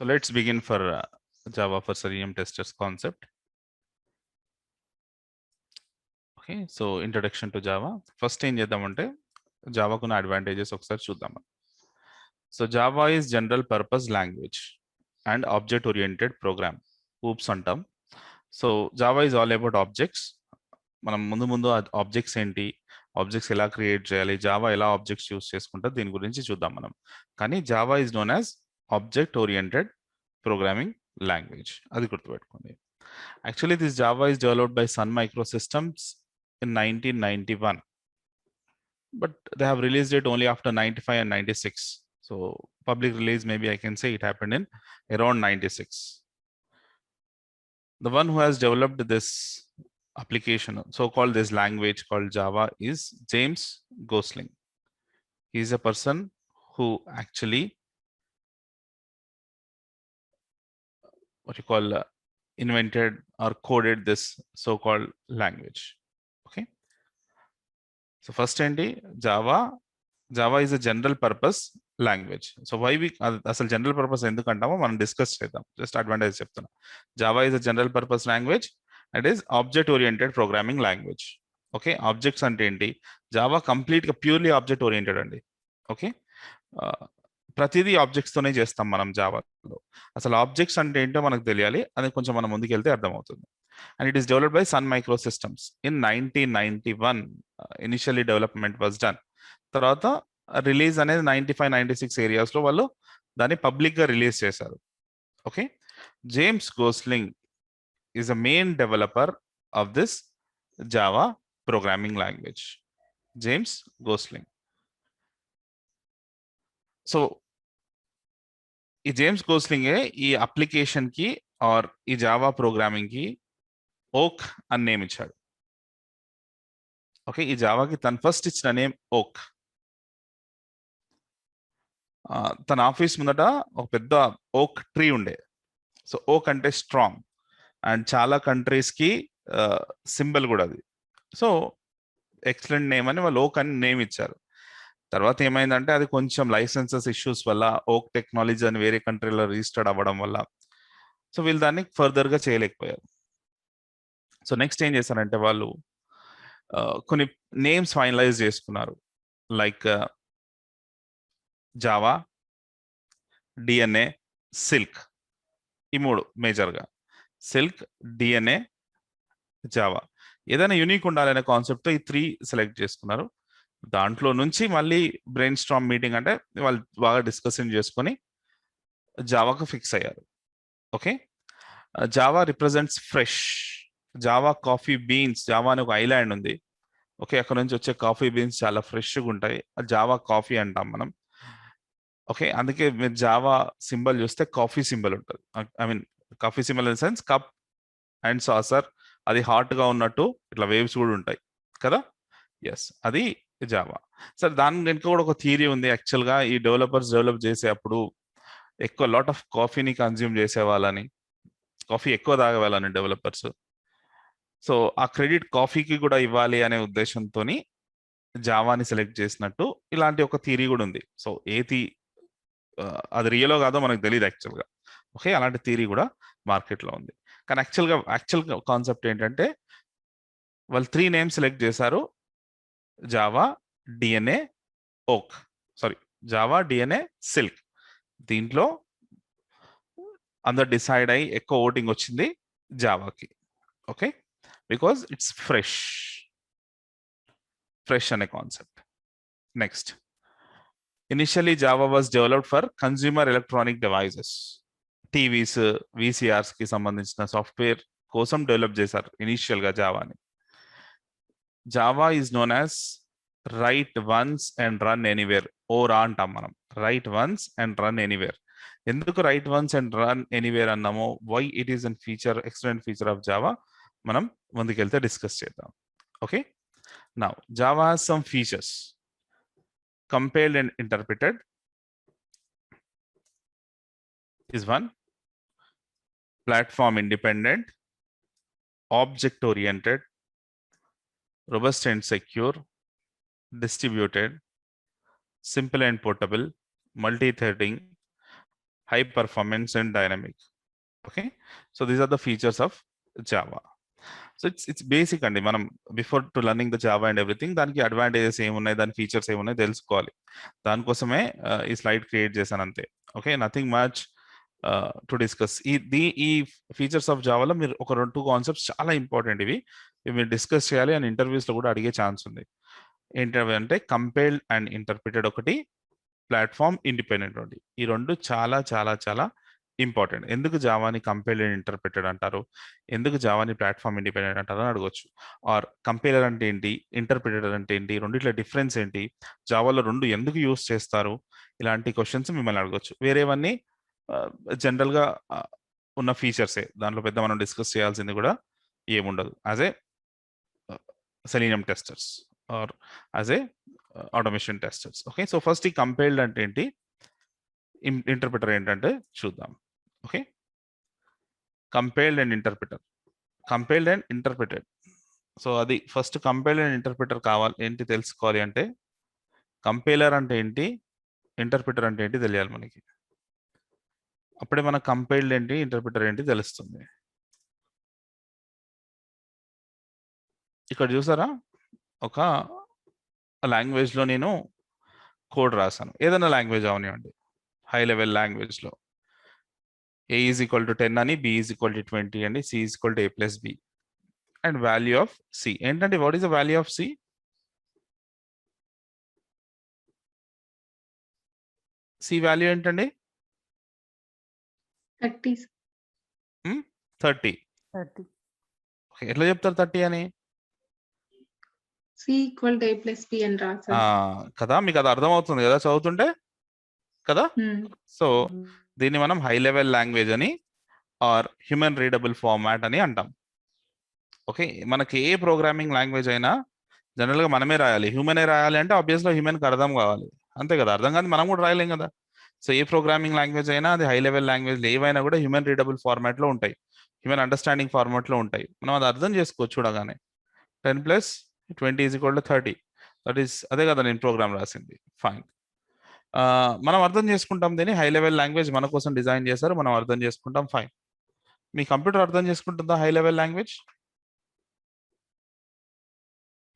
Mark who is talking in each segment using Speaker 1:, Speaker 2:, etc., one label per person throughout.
Speaker 1: So let's begin for Java for Selenium testers concept. Okay, so introduction to Java. First ఏం చేద్దామంటే Java కున్న advantages ఒకసారి చూద్దాం. So Java is general purpose language and object oriented program. Oops అంటాం. So Java is all about objects. మనం ముందు objects ఏంటి, objects ఎలా క్రియేట్ చేయాలి, జావా ఎలా ఆబ్జెక్ట్స్ యూస్ చేసుకుంటారు, దీని గురించి చూద్దాం మనం. కానీ Java is known as object oriented programming language, అది గుర్తుపెట్టుకోండి. Actually, this Java is developed by Sun Microsystems in 1991, but they have released it only after 95 and 96. So public release, maybe I can say it happened in around 96. The one who has developed this application, so-called this language called Java, is James Gosling. He is a person who actually invented or coded this so-called language. Okay. So first ఏంటి Java is a general purpose language. So why we అసలు general purpose ఎందుకంటామో మనం discuss చేద్దాం. Just advantage చెప్తున్నా. Java is a general purpose language and is object oriented programming language. Okay, objects అంటే ఏంటి? Java complete గా purely object oriented అండి. Okay, ప్రతిదీ objects తోనే చేస్తాం మనం జావాలో. అసలు ఆబ్జెక్ట్స్ అంటే ఏంటో మనకు తెలియాలి, అది కొంచెం మనం ముందుకెళ్తే అర్థమవుతుంది. And it is developed by Sun Microsystems in 1991. Initially development was done. తర్వాత రిలీజ్ అనేది 95-96 ఏరియాస్ లో వాళ్ళు దాన్ని పబ్లిక్ గా రిలీజ్ చేశారు. Okay, James Gosling is a main developer of this Java programming language. James Gosling. So ఈ James గోస్లింగే ఈ application కి ఆర్ ఈ జావా ప్రోగ్రామింగ్ కి ఓక్ అని నేమ్ ఇచ్చాడు. ఓకే, ఈ జావాకి తను ఫస్ట్ ఇచ్చిన నేమ్ ఓక్. తన ఆఫీస్ ముందట ఒక పెద్ద ఓక్ ట్రీ ఉండే. సో ఓక్ అంటే స్ట్రాంగ్, అండ్ చాలా కంట్రీస్ కి సింబల్ కూడా అది. సో ఎక్సలెంట్ నేమ్ అని వాళ్ళు ఓక్ అని నేమ్ ఇచ్చారు. తర్వాత ఏమైందంటే అది కొంచెం లైసెన్సెస్ ఇష్యూస్ వల్ల ఓక్ టెక్నాలజీ అని వేరే కంట్రీలో రిజిస్టర్డ్ అవ్వడం వల్ల సో వీళ్ళు దాన్ని ఫర్దర్ గా చేయలేకపోయారు. సో నెక్స్ట్ ఏం చేశారంటే వాళ్ళు కొన్ని నేమ్స్ ఫైనలైజ్ చేసుకున్నారు. Like Java, DNA, silk. ఈ మూడు మేజర్గా, సిల్క్, డిఎన్ఏ, జావా. ఏదైనా యూనిక్ ఉండాలనే కాన్సెప్ట్తో ఈ 3 సెలెక్ట్ చేసుకున్నారు. దాంట్లో నుంచి మళ్ళీ బ్రెయిన్ స్టార్మ్ మీటింగ్ అంటే వాళ్ళు బాగా డిస్కషన్ చేసుకొని జావాకు ఫిక్స్ అయ్యారు. Okay, Java represents fresh. Java coffee beans, Java అని ఒక ఐలాండ్ ఉంది. ఓకే, అక్కడ నుంచి వచ్చే కాఫీ బీన్స్ చాలా ఫ్రెష్గా ఉంటాయి. జావా కాఫీ అంటాం మనం. ఓకే, అందుకే మీరు జావా సింబల్ చూస్తే కాఫీ సింబల్ ఉంటుంది. I mean coffee symbol in sense cup and saucer, అది హాట్ గా ఉన్నట్టు ఇట్లా వేవ్స్ కూడా ఉంటాయి కదా. ఎస్, అది జావా. సరే, దాని వెనుక కూడా ఒక థియరీ ఉంది. యాక్చువల్గా ఈ డెవలపర్స్ డెవలప్ చేసేటప్పుడు ఎక్కువ లాట్ ఆఫ్ కాఫీని కన్జ్యూమ్ చేసేవాళ్ళని, కాఫీ ఎక్కువ తాగేవాళ్ళని డెవలపర్స్. సో ఆ క్రెడిట్ కాఫీకి కూడా ఇవ్వాలి అనే ఉద్దేశంతో జావాని సెలెక్ట్ చేసినట్టు ఇలాంటి ఒక థియరీ కూడా ఉంది. సో అది రియలో కాదో మనకు తెలియదు యాక్చువల్గా. ఓకే, అలాంటి థియరీ కూడా మార్కెట్లో ఉంది. కానీ యాక్చువల్ కాన్సెప్ట్ ఏంటంటే వాళ్ళు 3 నేమ్స్ సెలెక్ట్ చేశారు. Java, DNA, oak. Java, DNA, silk. దీంట్లో అందరు డిసైడ్ అయ్యి ఎక్కువ ఓటింగ్ వచ్చింది జావాకి. ఓకే, బికాజ్ ఇట్స్ ఫ్రెష్ అనే concept. Next, initially Java was developed for consumer electronic devices. TVs, VCRs కి సంబంధించిన సాఫ్ట్వేర్ కోసం డెవలప్ చేశారు ఇనిషియల్ గా జావాని. Java is known as write once and run anywhere. ఓరా అంటాం మనం, write once and run anywhere. ఎందుకు write once and run anywhere అన్నామో, why it is an feature, excellent feature of Java, మనం ముందుకెళ్తే డిస్కస్ చేద్దాం. Okay, now Java has some features. Compiled and interpreted is one. Platform independent, object oriented, robust and secure, distributed, simple and portable, multi-threading, high performance and dynamic. Okay, so these are the features of Java. So it's basic అండి. మనం before to learning the Java and everything దానికి advantages ఏమున్నాయి, దాని features ఏమున్నాయి తెలుసుకోవాలి. దానికోసమే ఈ slide create చేశాను అంతే. Okay, nothing much to discuss. ఈ ఫీచర్స్ ఆఫ్ జావాలో మీరు ఒక 2 కాన్సెప్ట్స్ చాలా ఇంపార్టెంట్. ఇవి మీరు డిస్కస్ చేయాలి అండ్ ఇంటర్వ్యూస్లో కూడా అడిగే ఛాన్స్ ఉంది. ఏంటవి అంటే కంపైల్డ్ అండ్ ఇంటర్ప్రిటెడ్ ఒకటి, ప్లాట్ఫామ్ ఇండిపెండెంట్ ఒకటి. ఈ 2 చాలా చాలా చాలా ఇంపార్టెంట్. ఎందుకు జావాని కంపైల్డ్ అండ్ ఇంటర్ప్రిటెడ్ అంటారు, ఎందుకు జావాని ప్లాట్ఫామ్ ఇండిపెండెంట్ అంటారు అని అడగొచ్చు. ఆర్ కంపైలర్ అంటే ఏంటి, ఇంటర్ప్రిటెడ్ అంటే ఏంటి, రెండిట్ల డిఫరెన్స్ ఏంటి, జావాలో 2 ఎందుకు యూస్ చేస్తారు, ఇలాంటి క్వశ్చన్స్ మిమ్మల్ని అడగొచ్చు. వేరేవన్నీ జనరల్గా ఉన్న ఫీచర్సే, దాంట్లో పెద్ద మనం డిస్కస్ చేయాల్సింది కూడా ఏముండదు. As a selenium testers or as a automation testers. Okay, so first ఈ కంపైల్డ్ అంటే ఏంటి, ఇంటర్ప్రిటర్ ఏంటంటే చూద్దాం. Okay, compiled and interpreter, compiled and interpreted. So అది ఫస్ట్ కంపైల్డ్ అండ్ ఇంటర్ప్రిటర్ కావాలి ఏంటి తెలుసుకోవాలి అంటే, కంపైలర్ అంటే ఏంటి, ఇంటర్ప్రిటర్ అంటే ఏంటి తెలియాలి మనకి. అప్పుడే మన కంపైల్డ్ ఏంటి, ఇంటర్ప్రిటర్ ఏంటి తెలుస్తుంది. ఇక్కడ చూసారా, ఒక లాంగ్వేజ్లో నేను కోడ్ రాశాను, ఏదైనా లాంగ్వేజ్ అవనివ్వండి, హై లెవెల్ లాంగ్వేజ్లో a is equal to 10 అని, b is equal to 20 అండి, c is equal to a plus b and value of c ఏంటంటే, what is the value of c? c value ఏంటండి? 30. Okay, ఎట్లా చెప్తారు 30 అని?
Speaker 2: c equal to a plus b అని రాశారు
Speaker 1: కదా, మీకు అది అర్థమవుతుంది కదా చదువుతుంటే కదా. సో దీన్ని మనం హై లెవెల్ లాంగ్వేజ్ అని ఆర్ హ్యూమన్ రీడబుల్ ఫార్మాట్ అని అంటాం. ఓకే, మనకి ఏ ప్రోగ్రామింగ్ లాంగ్వేజ్ అయినా జనరల్గా మనమే రాయాలి, హ్యూమనే రాయాలి అంటే ఆబ్వియస్గా హ్యూమన్కి అర్థం కావాలి, అంతే కదా. అర్థం కాదు మనం కూడా రాయలేం కదా. సో ఏ ప్రోగ్రామింగ్ లాంగ్వేజ్ అయినా, అది హై లెవెల్ లాంగ్వేజ్ ఏవైనా కూడా హ్యూమన్ రీడబుల్ ఫార్మాట్లో ఉంటాయి, హ్యూమన్ అండర్స్టాండింగ్ ఫార్మాట్లో ఉంటాయి. మనం అది అర్థం చేసుకోవచ్చు చూడగానే. 10 + 20 = 30, దట్ ఈస్ అదే కదా నేను ప్రోగ్రామ్ రాసింది. ఫైన్, మనం అర్థం చేసుకుంటాం దీన్ని. హై లెవెల్ లాంగ్వేజ్ మన కోసం డిజైన్ చేశారు, మనం అర్థం చేసుకుంటాం. ఫైన్, మీ కంప్యూటర్ అర్థం చేసుకుంటుందా హై లెవెల్ లాంగ్వేజ్?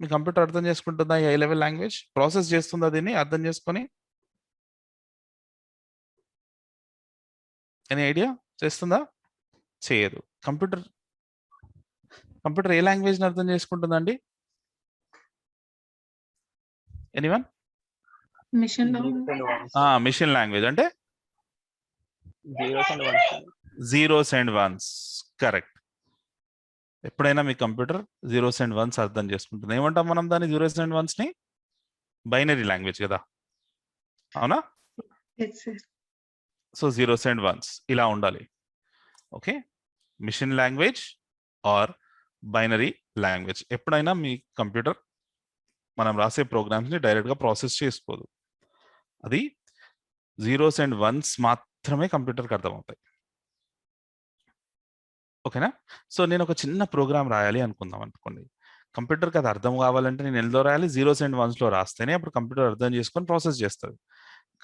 Speaker 1: మీ కంప్యూటర్ అర్థం చేసుకుంటుందా ఈ హై లెవెల్ లాంగ్వేజ్? ప్రాసెస్ చేస్తుందా దీన్ని అర్థం చేసుకొని? Any idea? చేస్తుందా? చేయదు. కంప్యూటర్ ఏ లాంగ్వేజ్ని అర్థం చేసుకుంటుందండి? ఎనీవన్? మిషన్ లాంగ్వేజ్ అంటే జీరోస్ అండ్ వన్స్. కరెక్ట్. ఎప్పుడైనా మీ కంప్యూటర్ జీరోస్ అండ్ వన్స్ అర్థం చేసుకుంటుంది. ఏమంటాం మనం దాన్ని, జీరోస్ అండ్ వన్స్ ని? బైనరీ లాంగ్వేజ్ కదా, అవునా? సో జీరోస్ అండ్ వన్స్ ఇలా ఉండాలి. Okay, machine language or binary language. ఎప్పుడైనా మీ కంప్యూటర్ మనం రాసే ప్రోగ్రామ్స్ని డైరెక్ట్గా ప్రాసెస్ చేసుకోదు, అది జీరోస్ అండ్ వన్స్ మాత్రమే కంప్యూటర్కి అర్థమవుతాయి. ఓకేనా? సో నేను ఒక చిన్న ప్రోగ్రామ్ రాయాలి అనుకుందాం అనుకోండి, కంప్యూటర్కి అది అర్థం కావాలంటే నేను ఎందులో రాయాలి? జీరోస్ అండ్ వన్స్లో రాస్తేనే అప్పుడు కంప్యూటర్ అర్థం చేసుకొని ప్రాసెస్ చేస్తుంది.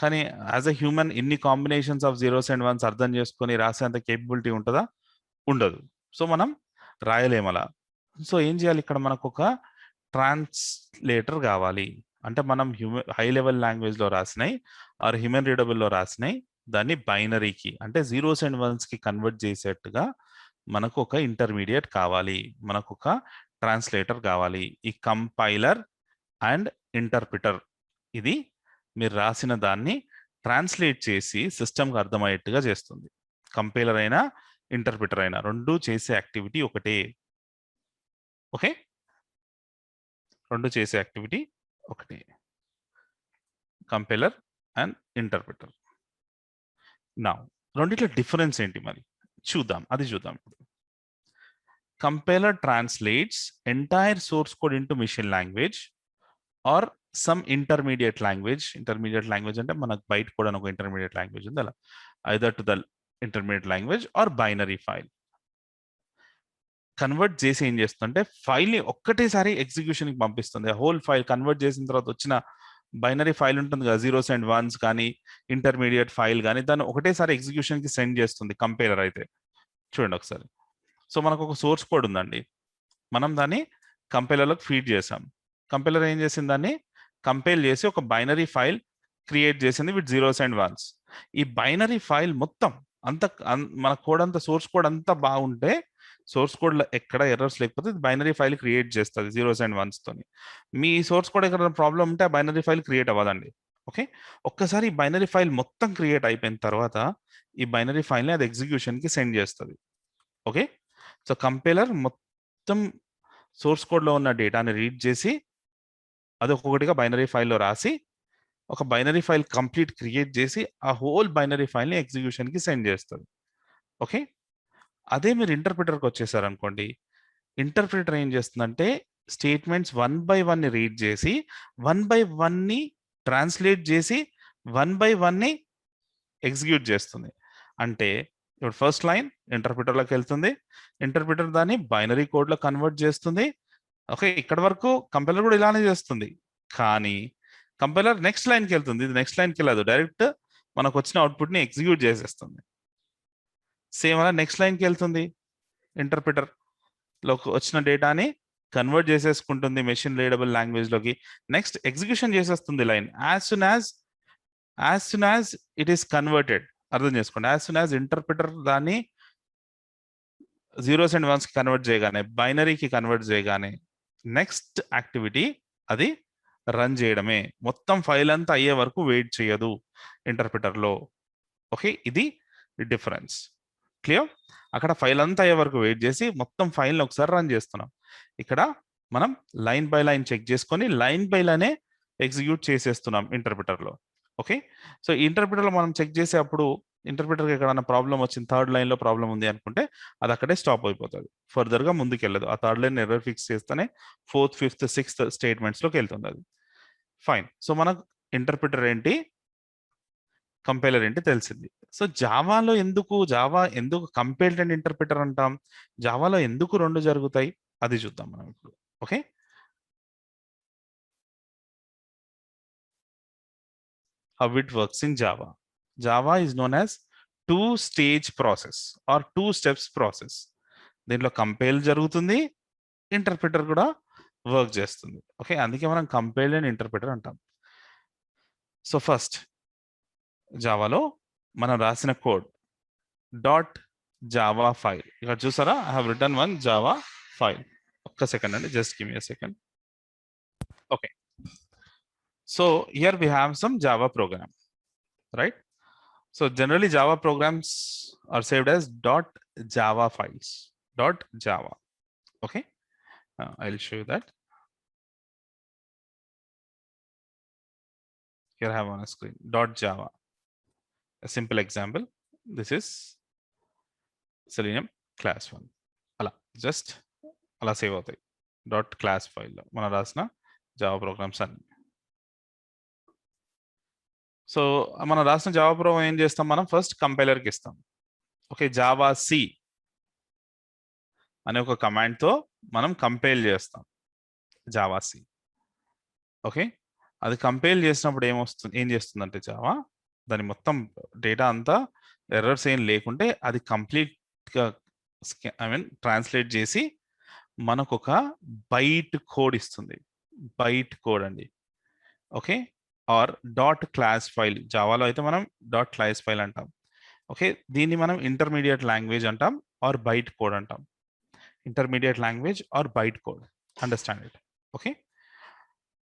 Speaker 1: కానీ యాజ్ ఎ హ్యూమన్ ఇన్ని combinations of zeros and ones అర్థం చేసుకొని రాసేంత కేపబిలిటీ ఉంటుందా? ఉండదు. సో మనం రాయలేము అలా. సో ఏం చేయాలి, ఇక్కడ మనకు ఒక ట్రాన్స్లేటర్ కావాలి. అంటే మనం హై లెవెల్ లాంగ్వేజ్లో రాసినాయి ఆర్ హ్యూమన్ రీడబుల్లో రాసినాయి దాన్ని బైనరీకి అంటే జీరోస్ అండ్ వన్స్కి కన్వర్ట్ చేసేట్టుగా మనకు ఒక ఇంటర్మీడియట్ కావాలి, మనకు ఒక ట్రాన్స్లేటర్ కావాలి. ఈ కంపైలర్ అండ్ ఇంటర్ప్రిటర్ ఇది మీరు రాసిన దాన్ని ట్రాన్స్లేట్ చేసి సిస్టమ్కి అర్థమయ్యేట్టుగా చేస్తుంది. కంపైలర్ అయినా ఇంటర్ప్రిటర్ అయినా రెండు చేసే యాక్టివిటీ ఒకటే. ఓకే, రెండు చేసే యాక్టివిటీ ఒకటే, కంపైలర్ అండ్ ఇంటర్ప్రిటర్. నా రెండిట్ల డిఫరెన్స్ ఏంటి మరి చూద్దాం, అది చూద్దాం ఇప్పుడు. Compiler translates entire source code into machine language or some intermediate language. Intermediate language అంటే మనకు బైట్ కోడ్ అని ఒక ఇంటర్మీడియట్ లాంగ్వేజ్ ఉంది అలా, either to the intermediate language or binary file. Convert చేసి ఏం చేస్తుందంటే ఫైల్ని ఒక్కటేసారి ఎగ్జిక్యూషన్కి పంపిస్తుంది. హోల్ ఫైల్ కన్వర్ట్ చేసిన తర్వాత వచ్చిన బైనరీ ఫైల్ ఉంటుంది కదా, జీరోస్ అండ్ వన్స్ కానీ ఇంటర్మీడియట్ ఫైల్ కానీ, దాన్ని ఒకటేసారి ఎగ్జిక్యూషన్కి సెండ్ చేస్తుంది కంపైలర్ అయితే. చూడండి ఒకసారి. సో మనకు ఒక సోర్స్ కోడ్ ఉందండి, మనం దాన్ని కంపైలర్లోకి ఫీడ్ చేసాం. కంపైలర్ ఏం చేసింది, దాన్ని కంపైల్ చేసి ఒక బైనరీ ఫైల్ క్రియేట్ చేసింది విత్ జీరోస్ అండ్ వన్స్. ఈ బైనరీ ఫైల్ మొత్తం అంత మన కోడ్ అంతా, సోర్స్ కోడ్ అంతా బాగుంటే, సోర్స్ కోడ్లో ఎక్కడ ఎర్రర్స్ లేకపోతే బైనరీ ఫైల్ క్రియేట్ చేస్తుంది జీరోస్ అండ్ వన్స్ తోని. మీ సోర్స్ కోడ్ ఎక్కడ ప్రాబ్లం ఉంటే ఆ బైనరీ ఫైల్ క్రియేట్ అవ్వదండి. ఓకే, ఒక్కసారి ఈ బైనరీ ఫైల్ మొత్తం క్రియేట్ అయిపోయిన తర్వాత ఈ బైనరీ ఫైల్ని అది ఎగ్జిక్యూషన్కి సెండ్ చేస్తుంది. ఓకే, సో కంపైలర్ మొత్తం సోర్స్ కోడ్లో ఉన్న డేటాని రీడ్ చేసి అది ఒక్కొక్కటిగా బైనరీ ఫైల్లో రాసి ఒక బైనరీ ఫైల్ కంప్లీట్ క్రియేట్ చేసి ఆ హోల్ బైనరీ ఫైల్ని ఎగ్జిక్యూషన్కి సెండ్ చేస్తుంది. ఓకే, అదే మీరు ఇంటర్ప్రిటర్కి వచ్చేసారనుకోండి, ఇంటర్ప్రిటర్ ఏం చేస్తుందంటే స్టేట్మెంట్స్ 1 by 1ని రీడ్ చేసి 1 by 1ని ట్రాన్స్లేట్ చేసి 1 by 1ని ఎగ్జిక్యూట్ చేస్తుంది. అంటే ఇప్పుడు ఫస్ట్ లైన్ ఇంటర్ప్రిటర్లోకి వెళ్తుంది, ఇంటర్ప్రిటర్ దాన్ని బైనరీ కోడ్లో కన్వర్ట్ చేస్తుంది. ఓకే, ఇక్కడ వరకు కంపైలర్ కూడా ఇలానే చేస్తుంది. కానీ కంపైలర్ నెక్స్ట్ లైన్కి వెళ్తుంది, ఇది నెక్స్ట్ లైన్కి వెళ్ళదు, డైరెక్ట్ మనకు వచ్చిన అవుట్పుట్ని ఎగ్జిక్యూట్ చేసేస్తుంది. సేమ్ అలా నెక్స్ట్ లైన్కి వెళ్తుంది, ఇంటర్ప్రిటర్లోకి వచ్చిన డేటాని కన్వర్ట్ చేసేసుకుంటుంది మెషిన్ రీడబుల్ లాంగ్వేజ్లోకి, నెక్స్ట్ ఎగ్జిక్యూషన్ చేసేస్తుంది లైన్. As soon as it is converted, అర్థం చేసుకోండి, యాజ్ సూన్ యాజ్ ఇంటర్ప్రిటర్ దాన్ని జీరోస్ అండ్ వన్స్కి కన్వర్ట్ చేయగానే, బైనరీకి కన్వర్ట్ చేయగానే నెక్స్ట్ యాక్టివిటీ అది రన్ చేయడమే. మొత్తం ఫైల్ అంతా అయ్యే వరకు వెయిట్ చేయదు ఇంటర్ప్రిటర్లో. ఓకే, ఇది డిఫరెన్స్. క్లియర్? అక్కడ ఫైల్ అంతా అయ్యే వరకు వెయిట్ చేసి మొత్తం ఫైల్ని ఒకసారి రన్ చేస్తున్నాం. ఇక్కడ మనం లైన్ బై లైన్ చెక్ చేసుకొని లైన్ బై లైనే ఎగ్జిక్యూట్ చేసేస్తున్నాం ఇంటర్ప్రిటర్లో. ఓకే, సో ఇంటర్ప్రిటర్లో మనం చెక్ చేసేటప్పుడు ఇంటర్ప్రిటర్కి ఎక్కడైనా ప్రాబ్లం వచ్చింది, థర్డ్ లైన్లో ప్రాబ్లం ఉంది అనుకుంటే అది అక్కడే స్టాప్ అయిపోతుంది, ఫర్దర్గా ముందుకు వెళ్ళదు. ఆ థర్డ్ లైన్ ఎర్రర్ ఫిక్స్ చేస్తేనే 4th, 5th, 6th స్టేట్మెంట్స్లోకి వెళ్తుంది అది. ఫైన్. సో మనకు ఇంటర్ప్రిటర్ ఏంటి, కంపైలర్ ఏంటి తెలిసింది. సో జావా ఎందుకు కంపైల్డ్ అండ్ ఇంటర్ప్రిటర్ అంటాం, జావాలో ఎందుకు రెండు జరుగుతాయి అది చూద్దాం మనం ఇప్పుడు. Okay, how it works in Java. Java is known as two-stage process or two steps process. దీంట్లో కంపైల్ జరుగుతుంది, ఇంటర్ప్రిటర్ కూడా వర్క్ చేస్తుంది. ఓకే, అందుకే మనం కంపైల్ అండ్ ఇంటర్ప్రిటర్ అంటాం. సో ఫస్ట్ జావాలో మనం రాసిన కోడ్ .java ఫైల్ ఇక్కడ చూసారా, I have written one Java file. ఒక్క సెకండ్ అండి, just give me a second. Okay, so here we have some Java program, right? So generally Java programs are saved as .java files, .java. Okay, I'll show you that. Here I have on a screen .java. A simple example. This is Selenium class 1. Ala just ala save అవుతాయి .class file లో మనం రాసిన Java programmes అన్ని. So మనం రాసిన Java programme ఏం చేస్తాం, మనం ఫస్ట్ కంపైలర్కి ఇస్తాం. ఓకే, జావా సి అనే ఒక కమాండ్తో మనం కంపైల్ చేస్తాం జావా సి. ఓకే, అది కంపైల్ చేసినప్పుడు ఏం చేస్తుందంటే జావా దాని మొత్తం డేటా అంతా ఎర్రర్స్ ఏం లేకుంటే అది కంప్లీట్గా ట్రాన్స్లేట్ చేసి మనకు ఒక బైట్ కోడ్ ఇస్తుంది. బైట్ కోడ్ అండి. ఓకే, ఆర్ .class ఫైల్, జావాలో అయితే మనం .class ఫైల్ అంటాం. ఓకే, దీన్ని మనం ఇంటర్మీడియట్ లాంగ్వేజ్ అంటాం ఆర్ బైట్ కోడ్ అంటాం. Intermediate language or byte code, understand it. Okay,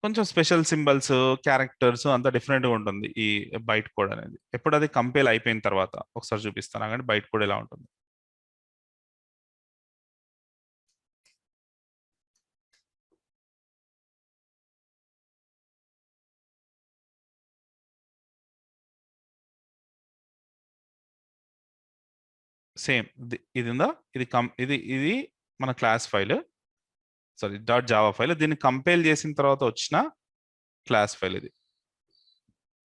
Speaker 1: కొంచెం స్పెషల్ సింబల్స్, క్యారెక్టర్స్ అంతా డిఫరెంట్గా ఉంటుంది ఈ బైట్ కోడ్ అనేది. ఎప్పుడు అది కంపైల్ అయిపోయిన తర్వాత ఒకసారి చూపిస్తాను కానీ బైట్ కోడ్ ఎలా ఉంటుంది. సేమ్ ఇది ఉందా, ఇది మన class file, sorry .java file. దీన్ని కంపైల్ చేసిన తర్వాత వచ్చిన క్లాస్ ఫైల్ ఇది,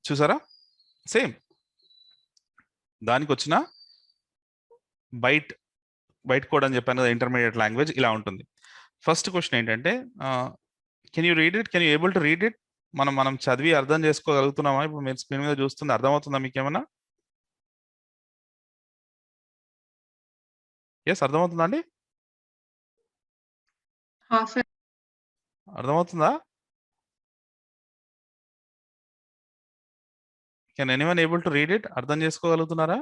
Speaker 1: చూసారా? సేమ్ దానికి వచ్చిన బైట్ కోడ్ అని చెప్పాను కదా, ఇంటర్మీడియట్ లాంగ్వేజ్ ఇలా ఉంటుంది. ఫస్ట్ క్వశ్చన్ ఏంటంటే can you read it, can you able to read it? మనం చదివి అర్థం చేసుకోగలుగుతున్నామా? ఇప్పుడు మీరు స్క్రీన్ మీద చూస్తుంది అర్థమవుతుందా మీకేమన్నా? ఎస్, అర్థమవుతుందా అండి?
Speaker 2: హాఫ్
Speaker 1: అర్థమవుతుందా? Can anyone able to read it? అర్థం చేసుకోగలుగుతున్నారా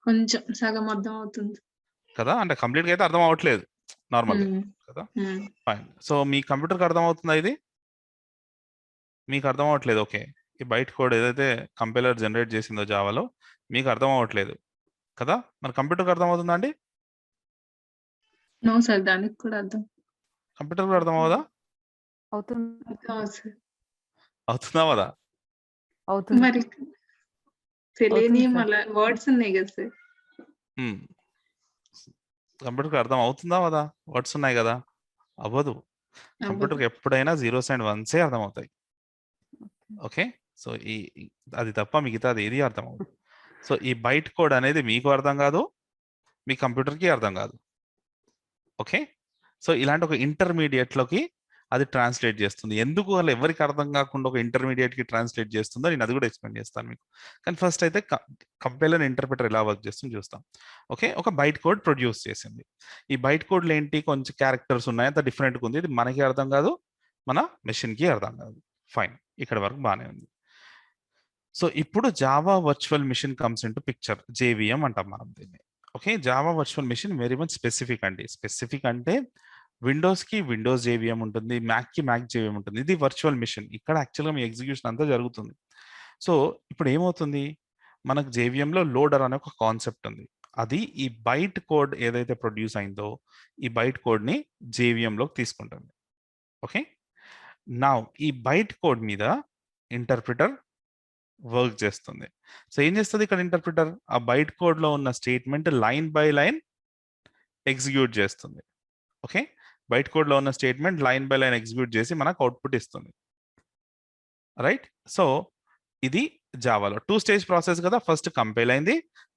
Speaker 2: కొంచెం సగం అర్థం అవుతుంది.
Speaker 1: కదా? అంటే కంప్లీట్గా అయితే అర్థం అవ్వట్లేదు నార్మల్గా కదా. ఫైన్. సో మీ కంప్యూటర్కి అర్థం అవుతుందా ఇది? మీకు అర్థం అవ్వట్లేదు. ఓకే, ఈ బైట్ కోడ్ ఏదైతే కంపైలర్ జనరేట్ చేసిందో జావాలో మీకు అర్థం అవ్వట్లేదు కదా. మరి కంప్యూటర్కి అర్థం అవుతుందా అండి?
Speaker 2: నో సార్, దానికి కూడా అర్థం
Speaker 1: కంప్యూటర్ కూడా అర్థం అవ్వదా?
Speaker 3: అవుతుంది
Speaker 2: సార్.
Speaker 1: అవుతుందా అవదా?
Speaker 3: అవుతుంది
Speaker 2: మరి తెలియని
Speaker 3: అవుతుంది సార్.
Speaker 2: మళ్ళీ వర్డ్స్ ఉన్నాయి కదా సార్.
Speaker 1: కంప్యూటర్కి అర్థం అవుతుందా అవదా? వర్డ్స్ ఉన్నాయి కదా. అవ్వదు. కంప్యూటర్కి ఎప్పుడైనా జీరోస్ అండ్ వన్సే అర్థం అవుతాయి. ఓకే, సో అది తప్ప మిగతా అది ఏది అర్థం అవ్వదు. సో ఈ బైట్ కోడ్ అనేది మీకు అర్థం కాదు, మీ కంప్యూటర్కి అర్థం కాదు. ఓకే, సో ఇలాంటి ఒక ఇంటర్మీడియట్లోకి అది ట్రాన్స్లేట్ చేస్తుంది. ఎందుకు అలా ఎవరికి అర్థం కాకుండా ఒక ఇంటర్మీడియట్కి ట్రాన్స్లేట్ చేస్తుందో నేను అది కూడా ఎక్స్ప్లెయిన్ చేస్తాను మీకు. కానీ ఫస్ట్ అయితే కంపైలర్ ఇంటర్ప్రిటర్ ఎలా వర్క్ చేస్తుంది చూస్తాం. ఓకే, ఒక బైట్ కోడ్ ప్రొడ్యూస్ చేసింది. ఈ బైట్ కోడ్లో ఏంటి, కొంచెం క్యారెక్టర్స్ ఉన్నాయి, అంత డిఫరెంట్గా ఉంది. ఇది మనకి అర్థం కాదు, మన మెషిన్కి అర్థం కాదు. ఫైన్, ఇక్కడ వరకు బాగానే ఉంది. సో ఇప్పుడు Java virtual machine comes into picture. JVM అంటాం మనం దీన్ని. Okay, Java virtual machine very much specific అండి. స్పెసిఫిక్ అంటే విండోస్కి విండోస్ జేవిఎం ఉంటుంది, మ్యాక్కి మ్యాక్ జేవిఎం ఉంటుంది. ఇది వర్చువల్ మిషన్. ఇక్కడ యాక్చువల్గా మీ ఎగ్జిక్యూషన్ అంతా జరుగుతుంది. సో ఇప్పుడు ఏమవుతుంది, మనకు జేవిఎంలో లోడర్ అనే ఒక కాన్సెప్ట్ ఉంది. అది ఈ బైట్ కోడ్ ఏదైతే ప్రొడ్యూస్ అయిందో ఈ బైట్ కోడ్ని జేవిఎంలోకి తీసుకుంటుంది. ఓకే, నా ఈ బైట్ కోడ్ మీద ఇంటర్ప్రిటర్ వర్క్ చేస్తుంది. సో ఏం చేస్తుంది ఇక్కడ ఇంటర్ప్రిటర్, ఆ బైట్ కోడ్లో ఉన్న statement line by line execute చేస్తుంది. ఓకే, బైట్ కోడ్లో ఉన్న statement line by line execute చేసి మనకు అవుట్పుట్ ఇస్తుంది. రైట్, సో ఇది జావాలో 2 స్టేజ్ ప్రాసెస్ కదా. ఫస్ట్ కంపైల్ అయింది,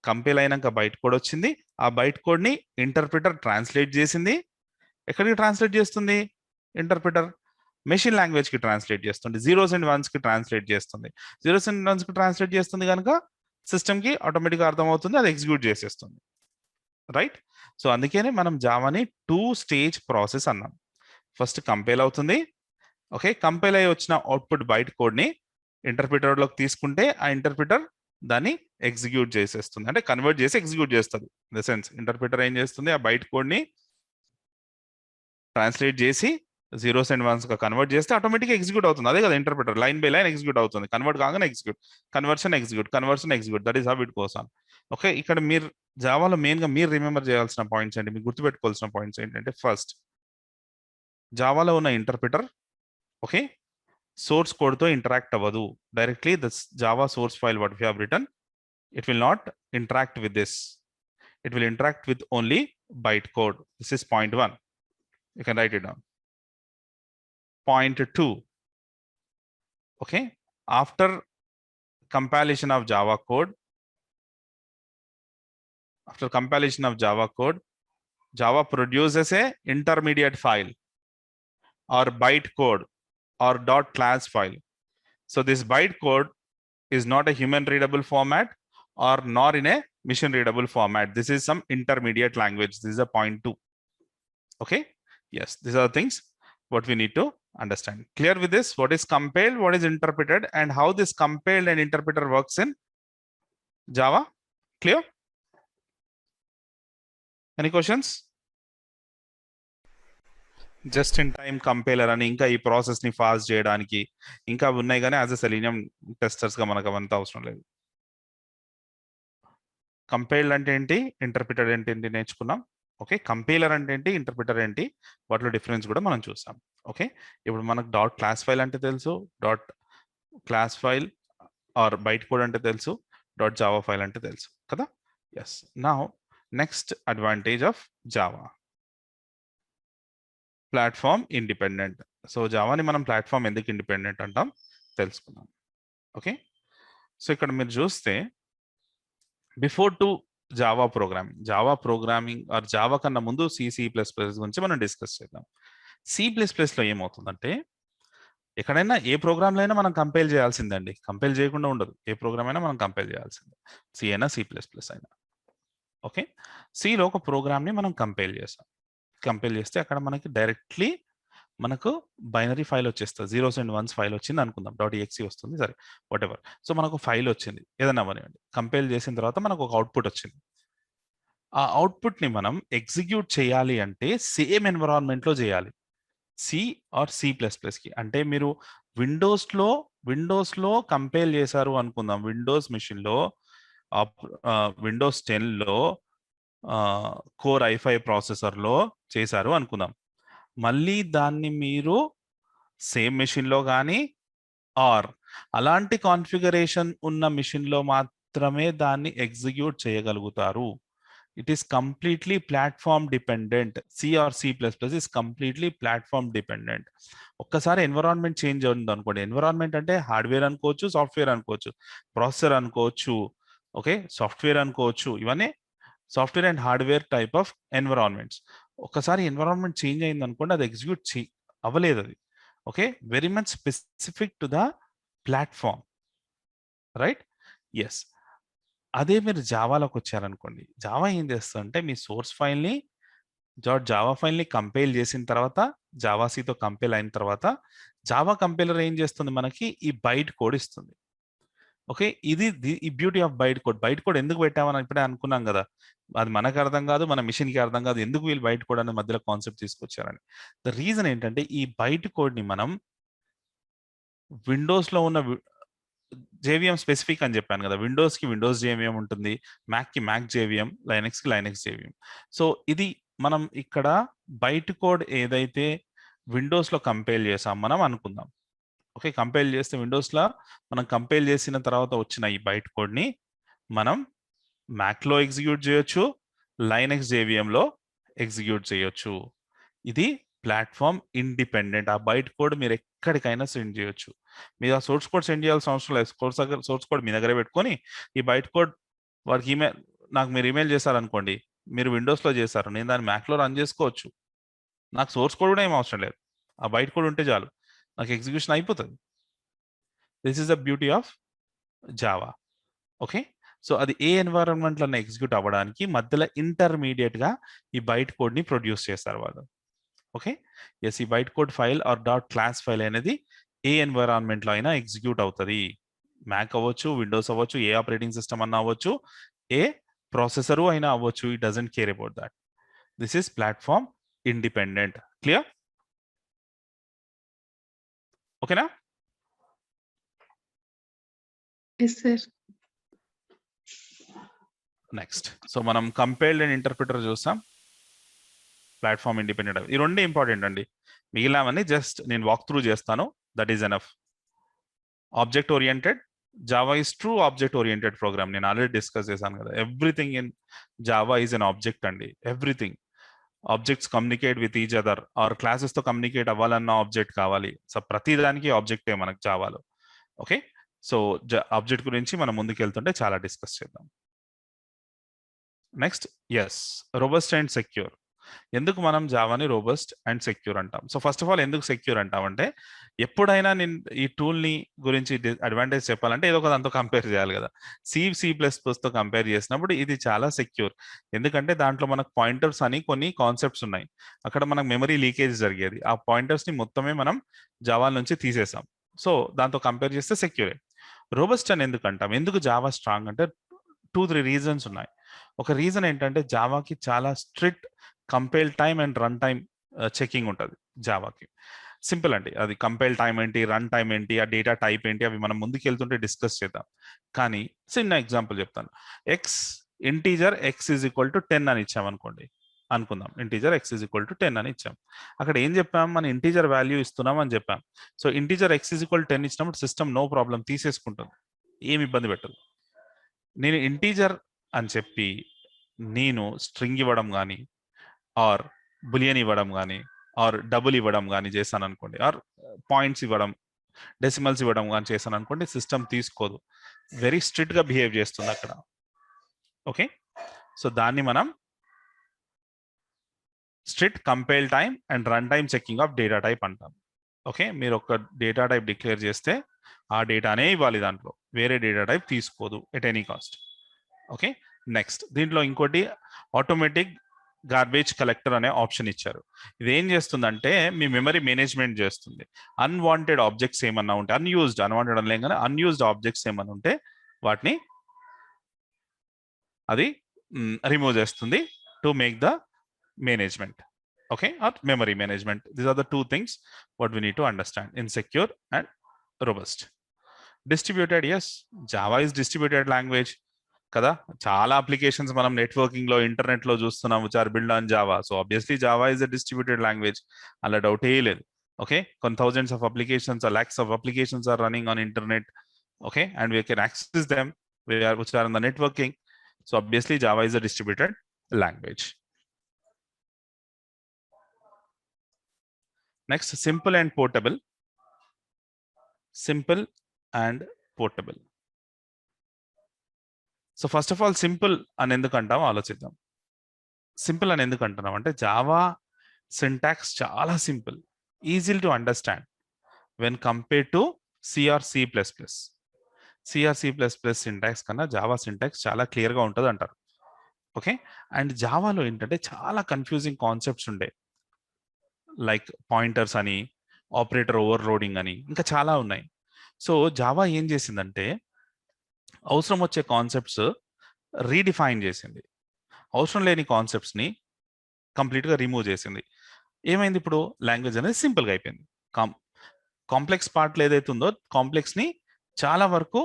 Speaker 1: కంపైల్ అయినాక బైట్ కోడ్ వచ్చింది. ఆ బైట్ కోడ్ని ఇంటర్ప్రిటర్ ట్రాన్స్లేట్ చేసింది. ఎక్కడికి ట్రాన్స్లేట్ చేస్తుంది ఇంటర్ప్రిటర్? మెషిన్ లాంగ్వేజ్కి ట్రాన్స్లేట్ చేస్తుంది. జీరోస్ అండ్ వన్స్కి ట్రాన్స్లేట్ చేస్తుంది. జీరోస్ అండ్ వన్స్కి ట్రాన్స్లేట్ చేస్తుంది కనుక సిస్టమ్కి ఆటోమేటిక్గా అర్థమవుతుంది, అది ఎగ్జిక్యూట్ చేసేస్తుంది. రైట్, సో అందుకనే మనం జావాని 2 స్టేజ్ ప్రాసెస్ అన్నాం. ఫస్ట్ కంపైల్ అవుతుంది. ఓకే, కంపైల్ అయ్యి వచ్చిన అవుట్పుట్ బైట్ కోడ్ని ఇంటర్ప్రిటర్లోకి తీసుకుంటే ఆ ఇంటర్ప్రిటర్ దాన్ని ఎగ్జిక్యూట్ చేసేస్తుంది, అంటే కన్వర్ట్ చేసి ఎగ్జిక్యూట్ చేస్తుంది. ఇన్ ద సెన్స్ ఇంటర్ప్రిటర్ ఏం చేస్తుంది, ఆ బైట్ కోడ్ని ట్రాన్స్లేట్ చేసి జీరోస్ అండ్ వన్స్ గా కన్వర్ట్ చేస్తే ఆటోమేటిక్గా ఎగ్జిక్యూట్ అవుతుంది. అదే కదా interpreter, line by line execute అవుతుంది. కన్వర్ట్ కాగానే execute, conversion execute, that is how it goes on. Okay, ఇక్కడ మీరు జావాలో మెయిన్గా మీరు రిమెంబర్ చేయాల్సిన పాయింట్స్ ఏంటి, మీరు గుర్తుపెట్టుకోవాల్సిన పాయింట్స్ ఏంటంటే, ఫస్ట్ జావాలో ఉన్న ఇంటర్ప్రిటర్ ఓకే సోర్స్ కోడ్తో ఇంటరాక్ట్ అవ్వదు. Directly the Java source file what we have return, it will not interact with this. It will interact with only bytecode. This is point 1. You can write it down. Point 2. Okay. After compilation of Java code, Java produces a intermediate file or bytecode or .class file. So this bytecode is not a human readable format or nor in a machine readable format. This is some intermediate language. This is a point 2. Okay, yes, these are the things what we need to understand. Clear with this? What is compiled, what is interpreted, and how this compiled and interpreter works in Java? Clear? Any questions? Just in time compiler అని ఇంకా ఈ process ని fast చేయడానికి ఇంకా ఉన్నాయి, కానీ as a selenium testers గా మనకు అవంతా అవసరం లేదు. కంపైల్డ్ అంటే ఏంటి, ఇంటర్ప్రిటర్ అంటే ఏంటి నేర్చుకున్నాం. ఓకే, కంపైలర్ అంటే ఏంటి, ఇంటర్ప్రిటర్ ఏంటి, వాటిలో డిఫరెన్స్ కూడా మనం చూసాం. ఓకే, ఇప్పుడు మనకు డాట్ క్లాస్ ఫైల్ అంటే తెలుసు, dot class file or byte code అంటే తెలుసు, డాట్ జావా ఫైల్ అంటే తెలుసు కదా. Yes, now next advantage of Java, platform independent. So జావాని మనం ప్లాట్ఫామ్ ఎందుకు ఇండిపెండెంట్ అంటాం తెలుసుకున్నాం. ఓకే, సో ఇక్కడ మీరు చూస్తే before to Java programming are Java కన్నా ముందు C++ గురించి మనం డిస్కస్ చేద్దాం. C++లో ఏమవుతుందంటే ఎక్కడైనా ఏ ప్రోగ్రామ్లో అయినా మనం కంపైల్ చేయాల్సిందండి, కంపైల్ చేయకుండా ఉండదు. ఏ ప్రోగ్రామ్ అయినా మనం కంపైల్ చేయాల్సిందే, సి అయినా C++ అయినా. ఓకే, సిలో ఒక ప్రోగ్రామ్ని మనం కంపైల్ చేస్తాం. కంపైల్ చేస్తే అక్కడ మనకి డైరెక్ట్లీ మనకు బైనరీ ఫైల్ వచ్చేస్తుంది, 0s and 1s ఫైల్ వచ్చింది అనుకుందాం, .exe వస్తుంది, సరే వాట్ ఎవర్. సో మనకు ఫైల్ వచ్చింది, ఏదన్నా అవనివ్వండి. కంపైల్ చేసిన తర్వాత మనకు ఒక అవుట్పుట్ వచ్చింది. ఆ అవుట్పుట్ని మనం ఎగ్జిక్యూట్ చేయాలి అంటే సేమ్ ఎన్విరాన్మెంట్లో చేయాలి, సి ఆర్ C++కి. అంటే మీరు విండోస్లో కంపైల్ చేశారు అనుకుందాం, విండోస్ మిషన్లో, విండోస్ 10లో కోర్ i5 ప్రాసెసర్లో చేశారు అనుకుందాం. మళ్ళీ దాన్ని మీరు సేమ్ మెషిన్లో కానీ ఆర్ అలాంటి కాన్ఫిగరేషన్ ఉన్న మెషిన్లో మాత్రమే దాన్ని ఎగ్జిక్యూట్ చేయగలుగుతారు. It is completely platform dependent. C or C++ is completely platform dependent. ఒక్కసారి ఎన్విరాన్మెంట్ చేంజ్ అవుతుంది అనుకోండి, ఎన్విరాన్మెంట్ అంటే హార్డ్వేర్ అనుకోవచ్చు, సాఫ్ట్వేర్ అనుకోవచ్చు, ప్రాసెసర్ అనుకోవచ్చు, ఓకే, సాఫ్ట్వేర్ అనుకోవచ్చు, ఇవన్నీ software and hardware type of environments. ఒకసారి ఎన్విరాన్మెంట్ చేంజ్ అయింది అనుకోండి, అది ఎగ్జిక్యూట్ అవ్వలేదు అది. Okay, very much specific to the platform, right? Yes. అదే మీరు జావాలోకి వచ్చారనుకోండి, జావా ఏం చేస్తుందంటే మీ సోర్స్ ఫైల్ని జావా ఫైల్ని కంపైల్ చేసిన తర్వాత, జావాసీతో కంపైల్ అయిన తర్వాత, జావా కంపైలర్ ఏం చేస్తుంది, మనకి ఈ బైట్ కోడ్ ఇస్తుంది. ఓకే, ఇది ఈ beauty of byte code. Byte code ఎందుకు పెట్టామని ఇప్పుడే అనుకున్నాం కదా, అది మనకు అర్థం కాదు, మన మిషన్కి అర్థం కాదు, ఎందుకు వీళ్ళు బైట్ కోడ్ అనే మధ్యలో కాన్సెప్ట్ తీసుకొచ్చారని. ద రీజన్ ఏంటంటే ఈ బైట్ కోడ్ని మనం విండోస్లో ఉన్న జేవిఎం స్పెసిఫిక్ అని చెప్పాను కదా, విండోస్కి విండోస్ జేవిఎం ఉంటుంది, మ్యాక్కి మ్యాక్ జేవిఎం, లైనెక్స్కి లైనెక్స్ జేవిఎం. సో ఇది మనం ఇక్కడ బైట్ కోడ్ ఏదైతే విండోస్లో కంపైల్ చేసాం మనం అనుకుందాం. ఓకే, కంపైల్ చేస్తే విండోస్లో మనం కంపైల్ చేసిన తర్వాత వచ్చిన ఈ బైట్ కోడ్ని మనం మ్యాక్లో ఎగ్జిక్యూట్ చేయొచ్చు, లైనెక్స్ జేవిఎంలో ఎగ్జిక్యూట్ చేయొచ్చు. ఇది ప్లాట్ఫామ్ ఇండిపెండెంట్. ఆ బైట్ కోడ్ మీరు ఎక్కడికైనా సెండ్ చేయొచ్చు. మీరు ఆ సోర్స్ కోడ్ సెండ్ చేయాల్సిన అవసరం లేదు. సోర్స్ కోడ్ మీ దగ్గర పెట్టుకొని ఈ బైట్ కోడ్ వాడికి నాకు మీరు ఈమెయిల్ చేశారనుకోండి, మీరు విండోస్లో చేశారు, నేను దాన్ని మ్యాక్లో రన్ చేసుకోవచ్చు. నాకు సోర్స్ కోడ్ కూడా ఏం అవసరం లేదు, ఆ బైట్ కోడ్ ఉంటే చాలు, నాకు ఎగ్జిక్యూషన్ అయిపోతుంది. This is the beauty of Java. Okay, so అది ఏ ఎన్వైరన్మెంట్లో ఎగ్జిక్యూట్ అవ్వడానికి మధ్యలో ఇంటర్మీడియట్గా ఈ బైట్ కోడ్ని ప్రొడ్యూస్ చేస్తారు వాళ్ళు. ఓకే, ఎస్, ఈ byte code file or .class file అనేది ఏ ఎన్వైరాన్మెంట్లో అయినా ఎగ్జిక్యూట్ అవుతుంది. మ్యాక్ అవ్వచ్చు, విండోస్ అవ్వచ్చు, ఏ ఆపరేటింగ్ సిస్టమ్ అన్నా అవ్వచ్చు, ఏ ప్రాసెసరు అయినా అవ్వచ్చు, it doesn't care about that. This is platform independent. Clear? ఓకేనా?
Speaker 2: Yes sir.
Speaker 1: నెక్స్ట్, సో మనం కంపైల్డ్ అండ్ ఇంటర్ప్రిటర్ చూస్తాం, ప్లాట్ఫామ్ ఇండిపెండెంట్. ఈ రెండు ఇంపార్టెంట్ అండి, మిగిలినవన్నీ జస్ట్ నేను వాక్ త్రూ చేస్తాను, that is enough. Object oriented, Java is true object oriented program. నేను ఆల్రెడీ డిస్కస్ చేశాను కదా, everything in Java is an object అండి. Everything, objects communicate with each other, or క్లాసెస్తో కమ్యూనికేట్ అవ్వాలన్న ఆబ్జెక్ట్ కావాలి. So ప్రతి దానికి ఆబ్జెక్టే మనకు జావాలో. ఓకే, సో ఆబ్జెక్ట్ గురించి మనం ముందుకు వెళ్తుంటే చాలా డిస్కస్ చేద్దాం. Next, yes, robust and secure. ఎందుకు మనం జావాని రోబస్ట్ అండ్ సెక్యూర్ అంటాం? సో ఫస్ట్ ఆఫ్ ఆల్ ఎందుకు సెక్యూర్ అంటామంటే, ఎప్పుడైనా నేను ఈ టూల్ని గురించి అడ్వాంటేజ్ చెప్పాలంటే ఏదో ఒక దాంతో కంపేర్ చేయాలి కదా. C++తో కంపేర్ చేసినప్పుడు ఇది చాలా సెక్యూర్. ఎందుకంటే దాంట్లో మనకు పాయింటర్స్ అని కొన్ని కాన్సెప్ట్స్ ఉన్నాయి. అక్కడ మనకు మెమరీ లీకేజ్ జరిగేది, ఆ పాయింటర్స్ని మొత్తమే మనం జావా నుంచి తీసేసాం. సో దాంతో కంపేర్ చేస్తే సెక్యూరే. రోబస్ట్ అని ఎందుకు అంటాం? ఎందుకు జావా స్ట్రాంగ్ అంటే 2-3 రీజన్స్ ఉన్నాయి. ఒక రీజన్ ఏంటంటే జావాకి చాలా strict compile time and run time checking ఉంటుంది జావాకి. సింపుల్ అండి, అది కంపైల్ టైం ఏంటి, రన్ టైం ఏంటి, ఆ డేటా టైప్ ఏంటి, అవి మనం ముందుకు వెళ్తుంటే డిస్కస్ చేద్దాం. కానీ చిన్న ఎగ్జాంపుల్ చెప్తాను. Integer X is equal to 10 అని ఇచ్చామనుకోండి, అనుకుందాం integer X is equal to 10 అని ఇచ్చాం. అక్కడ ఏం చెప్పాం, మన ఇంటీజర్ వాల్యూ ఇస్తున్నాం అని చెప్పాం. So integer X is equal 10 ఇచ్చినప్పుడు సిస్టమ్ నో ప్రాబ్లం తీసేసుకుంటుంది, ఏమి ఇబ్బంది పెట్టదు. నేను ఇంటీజర్ అని చెప్పి నేను స్ట్రింగ్ ఇవ్వడం కానీ, ఆర్ బులియన్ ఇవ్వడం కానీ, ఆర్ డబుల్ ఇవ్వడం కానీ చేశాను అనుకోండి, ఆర్ పాయింట్స్ ఇవ్వడం, డెసిమల్స్ ఇవ్వడం కానీ చేశాను అనుకోండి, సిస్టమ్ తీసుకోదు, వెరీ స్ట్రిక్ట్గా బిహేవ్ చేస్తుంది అక్కడ. ఓకే, సో దాన్ని మనం strict compile time and run time checking of data type అంటాం. ఓకే, మీరు ఒక డేటా టైప్ డిక్లేర్ చేస్తే ఆ డేటానే ఇవ్వాలి, దాంట్లో వేరే డేటా టైప్ తీసుకోదు at any cost. Okay, next దీంట్లో ఇంకోటి ఆటోమేటిక్ గార్బేజ్ కలెక్టర్ అనే ఆప్షన్ ఇచ్చారు. ఇది ఏం చేస్తుందంటే మీ మెమరీ మేనేజ్మెంట్ చేస్తుంది. అన్వాంటెడ్ ఆబ్జెక్ట్స్ ఏమన్నా ఉంటే, అన్వాంటెడ్ అనలేం కానీ అన్యూజ్డ్ ఆబ్జెక్ట్స్ ఏమన్నా ఉంటే వాటిని అది రిమూవ్ చేస్తుంది to make the management. Okay, or memory management. These are the two things what we need to understand in secure and robust. Distributed, yes, Java is distributed language కదా. చాలా applications మనం networking లో internet లో చూస్తున్నాం which are built on Java. So obviously Java is a distributed language, అలా డౌటే లేదు. Okay, కొన్ని thousands of applications or lakhs of applications are running on internet. Okay, and we can access them which are in the networking. So obviously Java is a distributed language. Next, simple and portable. Simple and portable. So first of all, simple అని ఎందుకు అంటామో ఆలోచిద్దాం. Simple అని ఎందుకు అంటున్నాం అంటే Java syntax చాలా simple, easy to understand when compare to CRC plus plus. CRC plus plus syntax కన్నా Java syntax చాలా క్లియర్గా ఉంటుంది అంటారు. ఓకే, అండ్ జావాలో ఏంటంటే చాలా కన్ఫ్యూజింగ్ కాన్సెప్ట్స్ ఉండే, లైక్ పాయింటర్స్ అని, ఆపరేటర్ ఓవర్లోడింగ్ అని, ఇంకా చాలా ఉన్నాయి. సో జావా ఏం చేసిందంటే అవసరం వచ్చే కాన్సెప్ట్స్ రీడిఫైన్ చేసింది, అవసరం లేని కాన్సెప్ట్స్ని కంప్లీట్గా రిమూవ్ చేసింది. ఏమైంది, ఇప్పుడు లాంగ్వేజ్ అనేది సింపుల్గా అయిపోయింది. కాంప్లెక్స్ పార్ట్లు ఏదైతే ఉందో కాంప్లెక్స్ని చాలా వరకు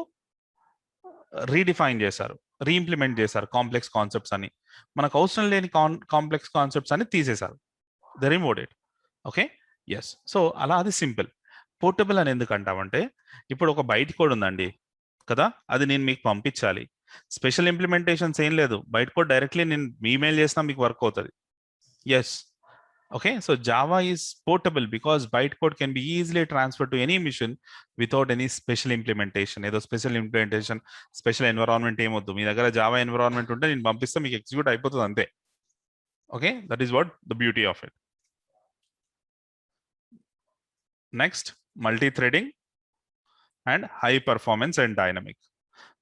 Speaker 1: రీడిఫైన్ చేశారు, రీఇంప్లిమెంట్ చేశారు. కాంప్లెక్స్ కాన్సెప్ట్స్ అని, మనకు అవసరం లేని కాంప్లెక్స్ కాన్సెప్ట్స్ అని తీసేశారు, they removed it. Okay, yes. So అలా అది సింపుల్. పోర్టబుల్ అని ఎందుకు అంటామంటే ఇప్పుడు ఒక బైట్ కోడ్ ఉందండి కదా, అది నేను మీకు పంపించాలి, స్పెషల్ ఇంప్లిమెంటేషన్స్ ఏం లేదు, బైట్ కోడ్ డైరెక్ట్లీ నేను ఈమెయిల్ చేసినా మీకు వర్క్ అవుతుంది. Yes. Okay, so Java is portable because byte code can be easily transfer to any machine without any special implementation. ఏదో స్పెషల్ ఇంప్లిమెంటేషన్, స్పెషల్ ఎన్విరాన్మెంట్ ఏమొద్దు, మీ దగ్గర జావా ఎన్విరాన్మెంట్ ఉంటే నేను పంపిస్తే మీకు ఎగ్జిక్యూట్ అయిపోతుంది అంతే. Okay, that is what the beauty of it. Next, multi threading and high performance and dynamic.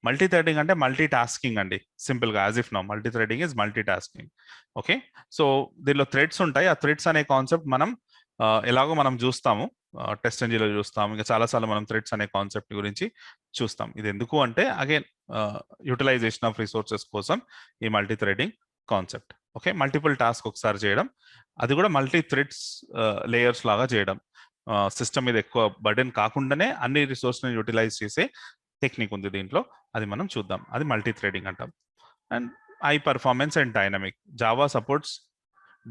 Speaker 1: Multi threading అంటే మల్టీ టాస్కింగ్ అండి, సింపుల్గా as if no multi threading is multi tasking. Okay, so దీనిలో threads ఉంటాయి. ఆ threads అనే concept మనం ఎలాగో మనం చూస్తాము, టెస్ట్ ఎంజిన్లో చూస్తాము, ఇంకా చాలాసార్లు మనం థ్రెడ్స్ అనే కాన్సెప్ట్ గురించి చూస్తాం. ఇది ఎందుకు అంటే అగైన్ యూటిలైజేషన్ ఆఫ్ రిసోర్సెస్ కోసం ఈ multi threading concept. Okay, multiple task ఒకసారి చేయడం, అది కూడా మల్టీ థ్రెడ్స్ లేయర్స్ లాగా చేయడం, సిస్టమ్ మీద ఎక్కువ బర్డెన్ కాకుండానే అన్ని రిసోర్స్ని యూటిలైజ్ చేసే టెక్నిక్ ఉంది దీంట్లో, అది మనం చూద్దాం. అది మల్టీ థ్రెడింగ్ అంటాం. And high performance and dynamic. Java supports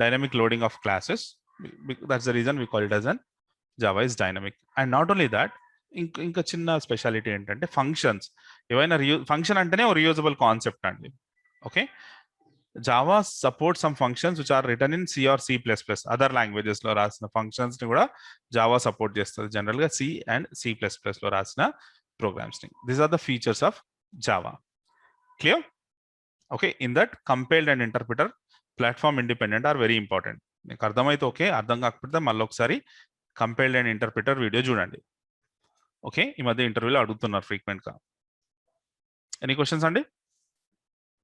Speaker 1: dynamic loading of classes, that's the reason we call it as an Java is dynamic. And not only that, ఇంకా చిన్న స్పెషాలిటీ ఏంటంటే ఫంక్షన్స్. ఏవైనా ఫంక్షన్ అంటేనే ఒక reusable concept అండి. Okay, Java support some functions which are written in C or C plus plus. Other languages లో రాసిన functions ని కూడా జావా సపోర్ట్ చేస్తుంది, జనరల్ గా C and C plus plus లో రాసిన ప్రోగ్రామ్స్ ని. These are the features of Java. Clear? Okay, in that compiled and interpreter, platform independent are very important. మీకు అర్థమైతే ఓకే, అర్థం కాకపోతే మళ్ళీ ఒకసారి కంపైల్డ్ అండ్ ఇంటర్ప్రిటర్ వీడియో చూడండి. ఓకే, ఈ మధ్య ఇంటర్వ్యూలో అడుగుతున్నారు ఫ్రీక్వెంట్ గా. ఎనీ క్వశ్చన్స్ అండి?